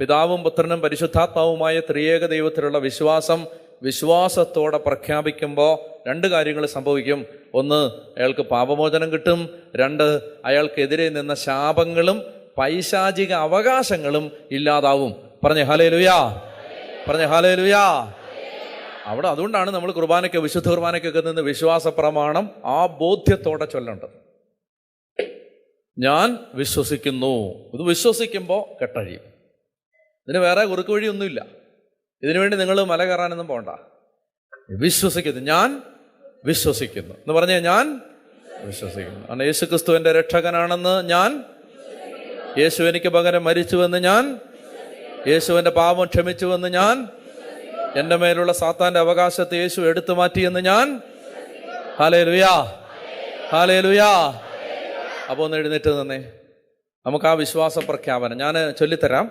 പിതാവും പുത്രനും പരിശുദ്ധാത്മാവുമായ ത്രിയേക ദൈവത്തിലുള്ള വിശ്വാസത്തോടെ പ്രഖ്യാപിക്കുമ്പോൾ രണ്ട് കാര്യങ്ങൾ സംഭവിക്കും. ഒന്ന്, അയാൾക്ക് പാപമോചനം കിട്ടും. രണ്ട്, അയാൾക്കെതിരെ നിന്ന ശാപങ്ങളും പൈശാചിക അവകാശങ്ങളും ഇല്ലാതാവും. പറഞ്ഞേ ഹല്ലേലൂയാ, പറഞ്ഞേ ഹല്ലേലൂയാ. അവിടെ അതുകൊണ്ടാണ് നമ്മൾ വിശുദ്ധ കുർബാനയ്ക്കൊക്കെ നിന്ന് വിശ്വാസ പ്രമാണം ആ ബോധ്യത്തോടെ ചൊല്ലേണ്ടത്. ഞാൻ വിശ്വസിക്കുന്നു. ഇത് വിശ്വസിക്കുമ്പോൾ കെട്ടഴിയും. ഇതിന് വേറെ കുറുക്ക് വഴിയൊന്നുമില്ല. ഇതിനുവേണ്ടി നിങ്ങൾ മല കയറാനൊന്നും പോകണ്ട. വിശ്വസിക്കുന്നു, ഞാൻ വിശ്വസിക്കുന്നു എന്ന് പറഞ്ഞാൽ ഞാൻ വിശ്വസിക്കുന്നു. കാരണം യേശു ക്രിസ്തു എൻ്റെ രക്ഷകനാണെന്ന് ഞാൻ, യേശു എനിക്ക് പകരം മരിച്ചുവെന്ന് ഞാൻ, യേശുവിൻ്റെ പാപം ക്ഷമിച്ചുവെന്ന് ഞാൻ, എൻ്റെ മേലുള്ള സാത്താൻ്റെ അവകാശത്തെ യേശു എടുത്തു മാറ്റിയെന്ന് ഞാൻ. ഹല്ലേലൂയാ, ഹല്ലേലൂയാ. അപ്പോൾ ഒന്ന് എഴുന്നേറ്റ് നിന്നേ. നമുക്ക് ആ വിശ്വാസ പ്രഖ്യാപനം ഞാൻ ചൊല്ലിത്തരാം.